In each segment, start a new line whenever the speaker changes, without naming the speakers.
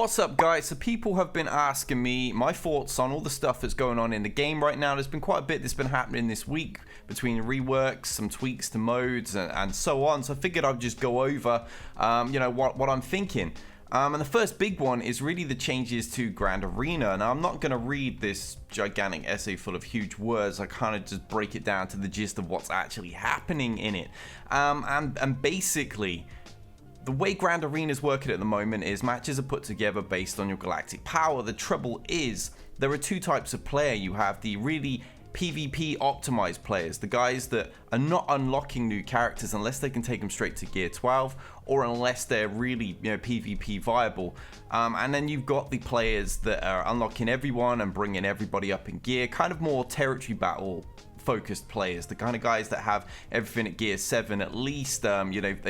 What's up, guys? So people have been asking me my thoughts on all the stuff that's going on in the game right now. There's been quite a bit that's been happening this week between reworks, some tweaks to modes, and so on. So I figured I'd just go over, what I'm thinking. And the first big one is really the changes to Grand Arena. Now, I'm not going to read this gigantic essay full of huge words. I kind of just break it down to the gist of what's actually happening in it. And basically, the way Grand Arena is working at the moment is matches are put together based on your galactic power. The trouble is, there are two types of player. You have the really PvP optimized players, the guys that are not unlocking new characters unless they can take them straight to gear 12 or unless they're really PvP viable, and then you've got the players that are unlocking everyone and bringing everybody up in gear, kind of more territory battle focused players, the kind of guys that have everything at gear 7 at least. They've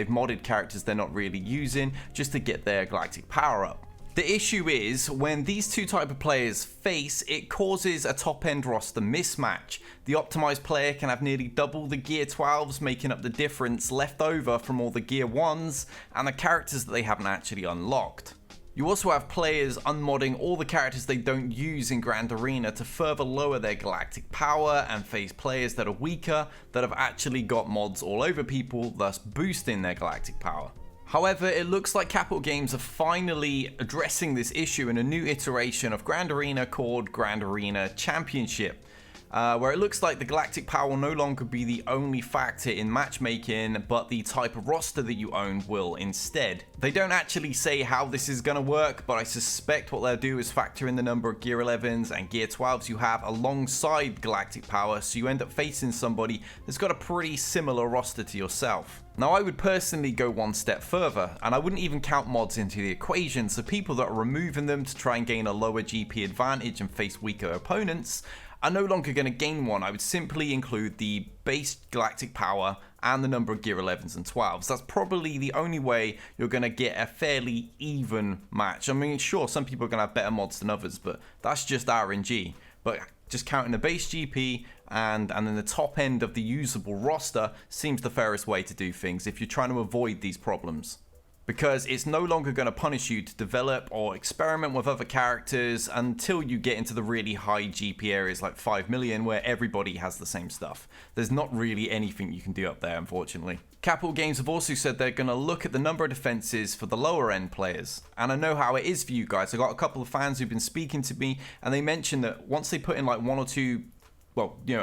modded characters they're not really using just to get their galactic power up. The issue is, when these two type of players face, it causes a top-end roster mismatch. The optimized player can have nearly double the gear 12s, making up the difference left over from all the gear 1s and the characters that they haven't actually unlocked. You also have players unmodding all the characters they don't use in Grand Arena to further lower their galactic power and face players that are weaker that have actually got mods all over people, thus boosting their galactic power. However, it looks like Capital Games are finally addressing this issue in a new iteration of Grand Arena called Grand Arena Championship, where it looks like the galactic power will no longer be the only factor in matchmaking, but the type of roster that you own will instead. They don't actually say how this is going to work, but I suspect what they'll do is factor in the number of gear 11s and gear 12s you have alongside galactic power, so you end up facing somebody that's got a pretty similar roster to yourself. Now, I would personally go one step further, and I wouldn't even count mods into the equation, so people that are removing them to try and gain a lower GP advantage and face weaker opponents are no longer going to gain one. I would simply include the base galactic power and the number of gear 11s and 12s. That's probably the only way you're going to get a fairly even match. I mean, sure, some people are going to have better mods than others, but that's just RNG. But just counting the base GP and then the top end of the usable roster seems the fairest way to do things if you're trying to avoid these problems. Because it's no longer going to punish you to develop or experiment with other characters until you get into the really high GP areas like 5 million where everybody has the same stuff. There's not really anything you can do up there, unfortunately. Capital Games have also said they're going to look at the number of defenses for the lower end players. And I know how it is for you guys. I got a couple of fans who've been speaking to me, and they mentioned that once they put in like one or two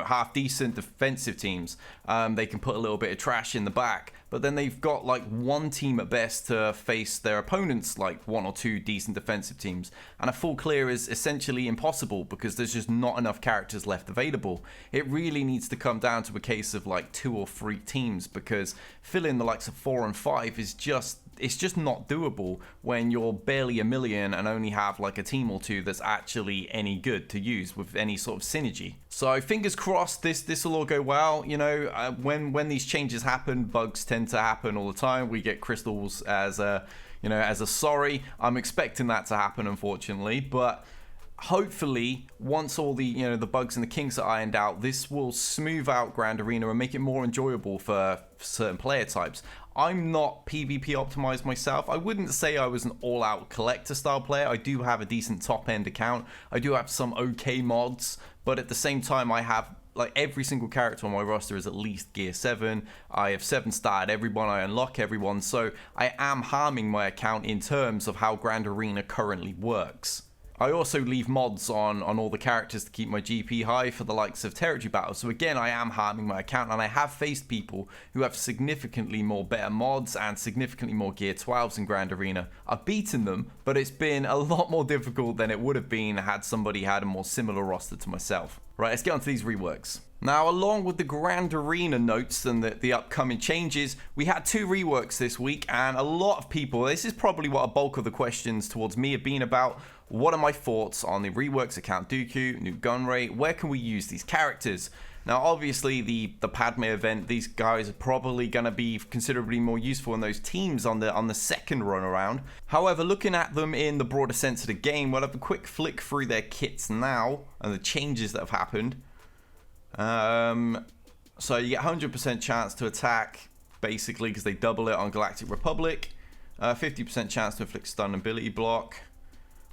half decent defensive teams, they can put a little bit of trash in the back, but then they've got like one team at best to face their opponents, like one or two decent defensive teams, and a full clear is essentially impossible because there's just not enough characters left available. It really needs to come down to a case of like 2 or 3 teams, because filling the likes of 4 and 5 is just not doable when you're barely a million and only have like a team or two that's actually any good to use with any sort of synergy. So fingers crossed this will all go well. When these changes happen, bugs tend to happen all the time. We get crystals as a sorry. I'm expecting that to happen, unfortunately, but hopefully once all the the bugs and the kinks are ironed out, this will smooth out Grand Arena and make it more enjoyable for certain player types. I'm not PvP optimized myself. I wouldn't say I was an all-out collector style player. I do have a decent top-end account. I do have some okay mods, but at the same time I have like every single character on my roster is at least gear 7. I have 7-starred everyone, I unlock everyone, so I am harming my account in terms of how Grand Arena currently works. I also leave mods on all the characters to keep my GP high for the likes of territory battles. So again, I am harming my account, and I have faced people who have significantly more better mods and significantly more gear 12s in Grand Arena. I've beaten them, but it's been a lot more difficult than it would have been had somebody had a more similar roster to myself. Right, let's get on to these reworks. Now, along with the Grand Arena notes and the upcoming changes, we had 2 reworks this week, and a lot of people, this is probably what a bulk of the questions towards me have been about. What are my thoughts on the reworks of Count Dooku, new gun rate? Where can we use these characters? Now, obviously, the Padme event, these guys are probably going to be considerably more useful in those teams on the second run around. However, looking at them in the broader sense of the game, we'll have a quick flick through their kits now and the changes that have happened. So you get 100% chance to attack, basically, because they double it on Galactic Republic. 50% chance to inflict stun and ability block.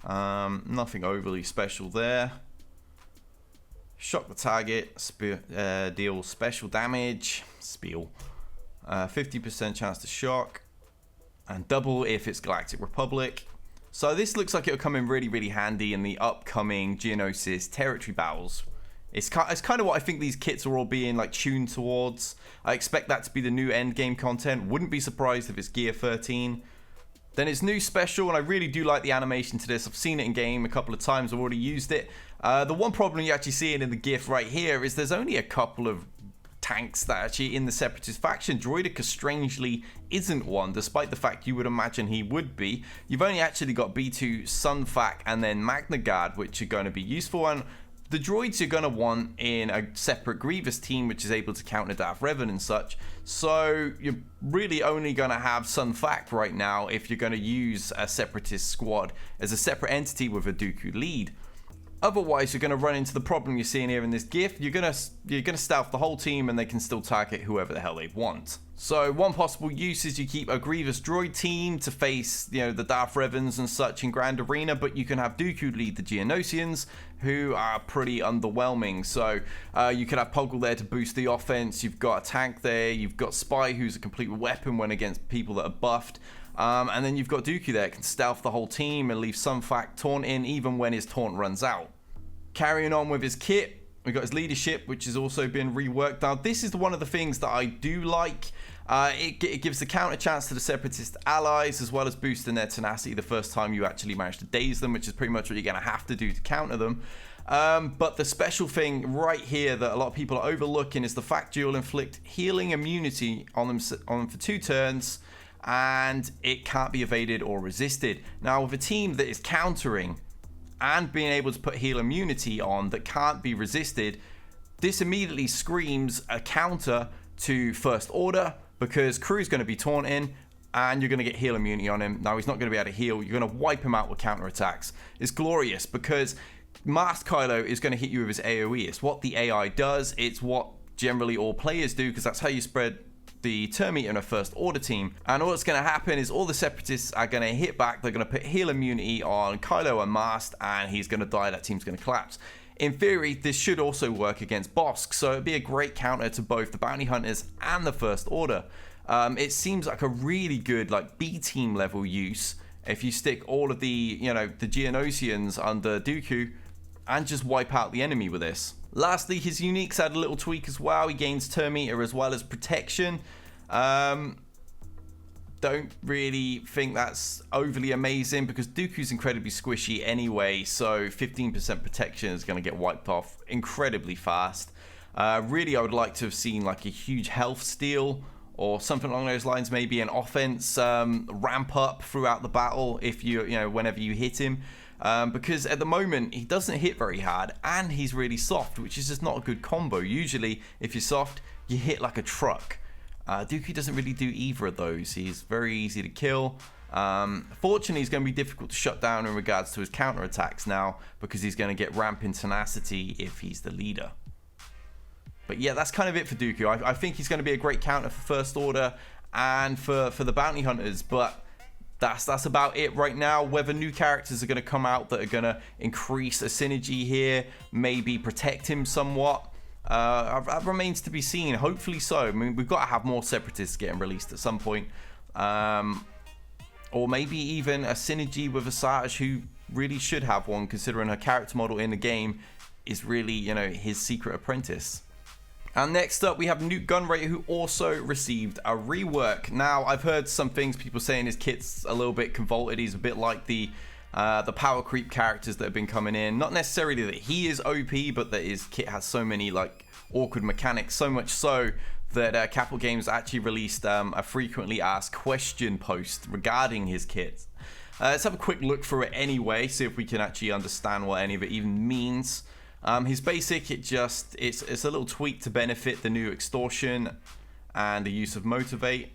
Nothing overly special there. Shock the target, deal special damage, 50% chance to shock, and double if it's Galactic Republic. So this looks like it'll come in really, really handy in the upcoming Geonosis territory battles. It's kind of what I think these kits are all being like tuned towards. I expect that to be the new end game content. Wouldn't be surprised if it's Gear 13. Then it's new special, and I really do like the animation to this. I've seen it in game a couple of times. I've already used it. The one problem you actually see it in the GIF right here is there's only a couple of tanks that are actually in the Separatist faction. Droideka strangely isn't one, despite the fact you would imagine he would be. You've only actually got B2, Sunfac, and then Magna Guard, which are going to be useful. And the droids you're going to want in a separate Grievous team, which is able to counter Darth Revan and such. So you're really only going to have Sunfac right now if you're going to use a Separatist squad as a separate entity with a Dooku lead. Otherwise, you're going to run into the problem you're seeing here in this GIF. You're going to stealth the whole team, and they can still target whoever the hell they want. So one possible use is you keep a Grievous droid team to face, the Darth Revans and such in Grand Arena, but you can have Dooku lead the Geonosians, who are pretty underwhelming. So you could have Poggle there to boost the offense. You've got a tank there. You've got Spy, who's a complete weapon when against people that are buffed. And then you've got Dooku there, can stealth the whole team and leave Sunfac taunt in even when his taunt runs out. Carrying on with his kit, we've got his leadership, which has also been reworked. Now, this is one of the things that I do like. It gives the counter chance to the Separatist allies, as well as boosting their tenacity the first time you actually manage to daze them, which is pretty much what you're going to have to do to counter them. But the special thing right here that a lot of people are overlooking is the fact you'll inflict healing immunity on them for 2 turns, and it can't be evaded or resisted. Now, with a team that is countering and being able to put heal immunity on that can't be resisted, this immediately screams a counter to First Order, because Crew's going to be taunting and you're going to get heal immunity on him. Now, he's not going to be able to heal. You're going to wipe him out with counter attacks. It's glorious because Masked Kylo is going to hit you with his AoE. It's what the AI does. It's what generally all players do, because that's how you spread the turn meter in a First Order team. And all that's going to happen is all the Separatists are going to hit back. They're going to put heal immunity on Kylo Unmasked, and he's going to die. That team's going to collapse. In theory, this should also work against Bosk, so it'd be a great counter to both the Bounty Hunters and the First Order. It seems like a really good B team level use if you stick all of the the Geonosians under Dooku and just wipe out the enemy with this. Lastly, his uniques had a little tweak as well. He gains turn meter as well as protection. Don't really think that's overly amazing because Dooku's incredibly squishy anyway, so 15% protection is going to get wiped off incredibly fast. Really, I would like to have seen a huge health steal or something along those lines, maybe an offense ramp up throughout the battle if whenever you hit him. Because at the moment he doesn't hit very hard and he's really soft, which is just not a good combo. Usually if you're soft, you hit like a truck. Dooku doesn't really do either of those. He's very easy to kill. Fortunately, he's going to be difficult to shut down in regards to his counter attacks now, because he's going to get rampant tenacity if he's the leader. But yeah, that's kind of it for Dooku. I think he's going to be a great counter for First Order and for the Bounty Hunters, but that's about it right now. Whether new characters are going to come out that are going to increase a synergy here, maybe protect him somewhat, remains to be seen. Hopefully so. I mean, we've got to have more Separatists getting released at some point. Or maybe even a synergy with Asajj, who really should have one, considering her character model in the game is really, his secret apprentice. And next up, we have Newt Gunray, who also received a rework. Now, I've heard some things, people saying his kit's a little bit convoluted. He's a bit like the power creep characters that have been coming in. Not necessarily that he is OP, but that his kit has so many awkward mechanics, so much so that Capital Games actually released a frequently asked question post regarding his kit. Let's have a quick look through it anyway, see if we can actually understand what any of it even means. His basic, it's a little tweak to benefit the new extortion and the use of motivate.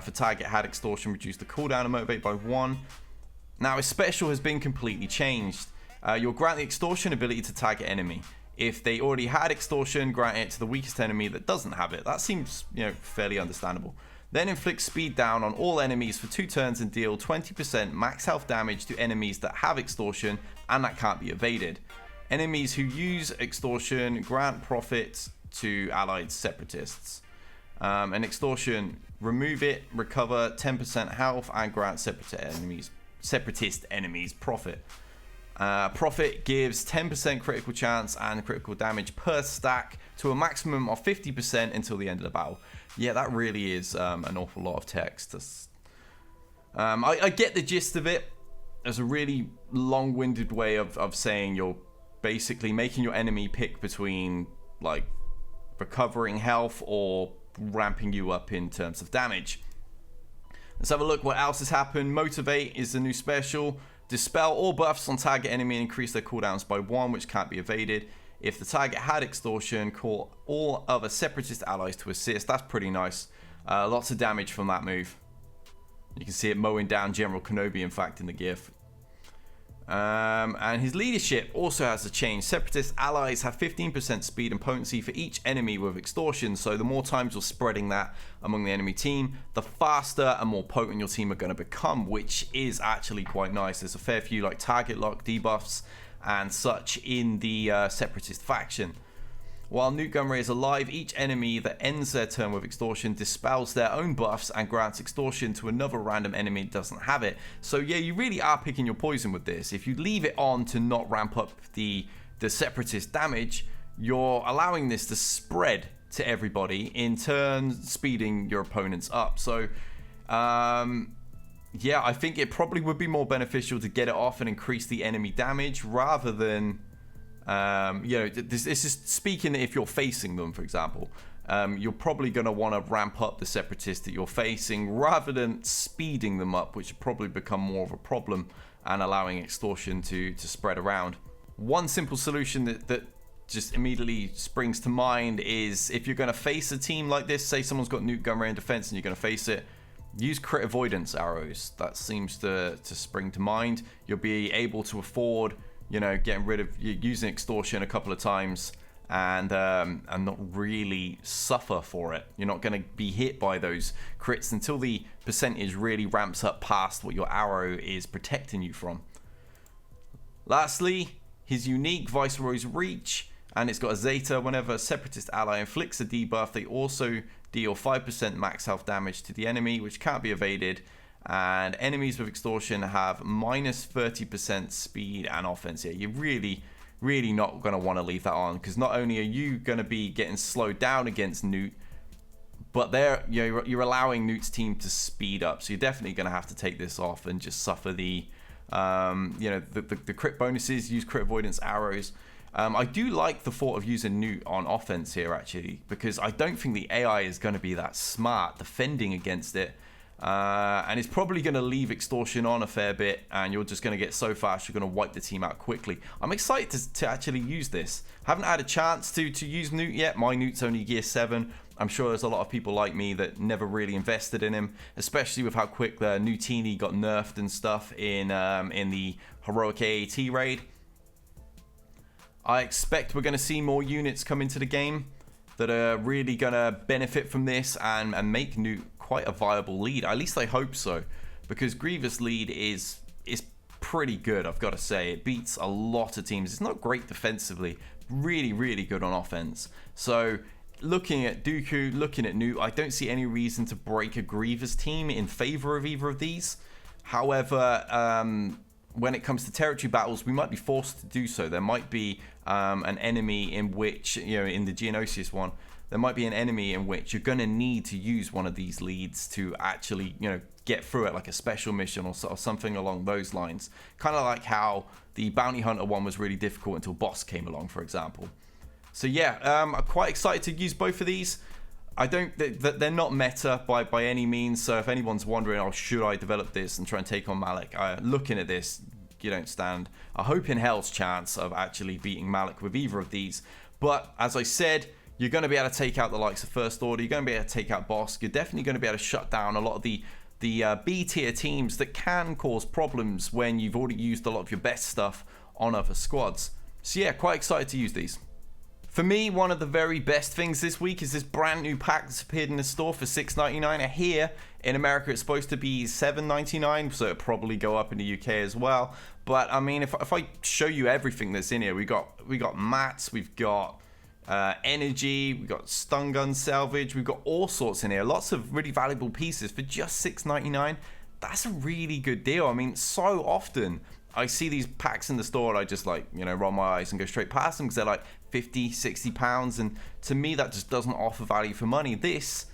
For target had extortion, reduce the cooldown of motivate by 1. Now his special has been completely changed. You'll grant the extortion ability to target enemy. If they already had extortion, grant it to the weakest enemy that doesn't have it. That seems fairly understandable. Then inflict speed down on all enemies for 2 turns and deal 20% max health damage to enemies that have extortion and that can't be evaded. Enemies who use extortion grant profit to allied separatists. And extortion, remove it, recover 10% health, and grant separatist enemies profit. Profit gives 10% critical chance and critical damage per stack to a maximum of 50% until the end of the battle. Yeah, that really is an awful lot of text. I get the gist of it. There's a really long-winded way of saying you're basically making your enemy pick between like recovering health or ramping you up in terms of damage. Let's have a look what else has happened. Motivate is the new special. Dispel all buffs on target enemy and increase their cooldowns by 1, which can't be evaded. If the target had extortion, call all other separatist allies to assist. That's pretty nice. Lots of damage from that move. You can see it mowing down General Kenobi, in fact, in the GIF. And his leadership also has a change. Separatist allies have 15% speed and potency for each enemy with extortion, so the more times you're spreading that among the enemy team, the faster and more potent your team are going to become, which is actually quite nice. There's a fair few like target lock debuffs and such in the Separatist faction. While Nuke Gunray is alive, each enemy that ends their turn with extortion dispels their own buffs and grants extortion to another random enemy that doesn't have it. So yeah, you really are picking your poison with this. If you leave it on to not ramp up the Separatist damage, you're allowing this to spread to everybody, in turn speeding your opponents up. So yeah, I think it probably would be more beneficial to get it off and increase the enemy damage rather than you know, this is speaking if you're facing them, for example. You're probably going to want to ramp up the separatists that you're facing rather than speeding them up, which would probably become more of a problem and allowing extortion to spread around. One simple solution that just immediately springs to mind is if you're going to face a team like this, say someone's got Nuke Gunray in defense and you're going to face it, use crit avoidance arrows. That seems to spring to mind. You'll be able to afford, you know, getting rid of using extortion a couple of times and not really suffer for it. You're not going to be hit by those crits until the percentage really ramps up past what your arrow is protecting you from. Lastly, his unique Viceroy's Reach, and it's got a Zeta. Whenever a Separatist ally inflicts a debuff, they also deal 5% max health damage to the enemy, which can't be evaded. And enemies with extortion have minus 30% speed and offense. Yeah, you're really not going to want to leave that on, because not only are you going to be getting slowed down against Newt, but you're allowing Newt's team to speed up. So you're definitely going to have to take this off and just suffer the the crit bonuses. Use crit avoidance arrows. I do like the thought of using Newt on offense here, actually, because I don't think the AI is going to be that smart defending against it. And it's probably going to leave extortion on a fair bit, and you're just going to get so fast you're going to wipe the team out quickly. I'm excited to actually use this. Haven't had a chance to use Newt yet. My Newt's only gear 7. I'm sure there's a lot of people like me that never really invested in him, especially with how quick the Newtini got nerfed and stuff in the heroic AAT raid. I expect we're going to see more units come into the game that are really going to benefit from this and make Newt quite a viable lead. At least I hope so, because Grievous lead is pretty good, I've got to say. It beats a lot of teams. It's not great defensively, really good on offense. So looking at Dooku, looking at Newt, I don't see any reason to break a Grievous team in favor of either of these. However, when it comes to territory battles, we might be forced to do so. There might be an enemy in which, in the Geonosius one, there might be an enemy in which you're going to need to use one of these leads to actually, get through it, like a special mission or something along those lines. Kind of like how the Bounty Hunter one was really difficult until Boss came along, for example. So yeah, I'm quite excited to use both of these. They're not meta by any means, so if anyone's wondering, should I develop this and try and take on Malik, looking at this, you don't stand a hope in hell's chance of actually beating Malik with either of these. But as I said, you're going to be able to take out the likes of First Order, you're going to be able to take out Boss, you're definitely going to be able to shut down a lot of the B tier teams that can cause problems when you've already used a lot of your best stuff on other squads. So yeah, quite excited to use these. For me, one of the very best things this week is this brand new pack that's appeared in the store for $6.99. Here in America, it's supposed to be $7.99, so it'll probably go up in the UK as well. But I mean, if I show you everything that's in here, we got mats, we've got energy, we've got stun gun salvage, we've got all sorts in here. Lots of really valuable pieces for just $6.99. That's a really good deal. I mean, so often I see these packs in the store and I just like, you know, roll my eyes and go straight past them because they're like 50, 60 pounds. And to me, that just doesn't offer value for money. This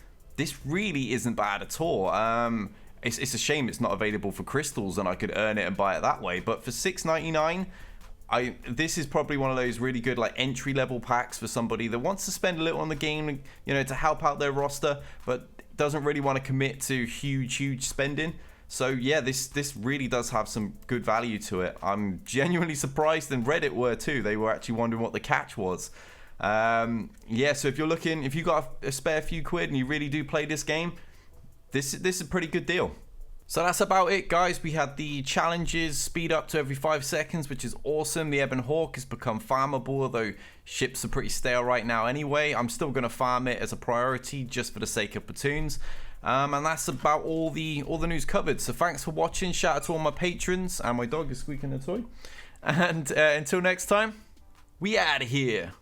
really isn't bad at all. It's a shame it's not available for crystals and I could earn it and buy it that way. But for $6.99, this is probably one of those really good like entry level packs for somebody that wants to spend a little on the game, you know, to help out their roster, but doesn't really want to commit to huge spending. So yeah, this really does have some good value to it. I'm genuinely surprised, and Reddit were too. They were actually wondering what the catch was. Yeah, so if you got a spare few quid and you really do play this game, this is a pretty good deal. So that's about it, guys. We had the challenges speed up to every 5 seconds, which is awesome. The Ebon Hawk has become farmable, although ships are pretty stale right now anyway. I'm still going to farm it as a priority just for the sake of platoons. And that's about all the news covered. So thanks for watching. Shout out to all my patrons, and my dog is squeaking a toy. And until next time, we out of here.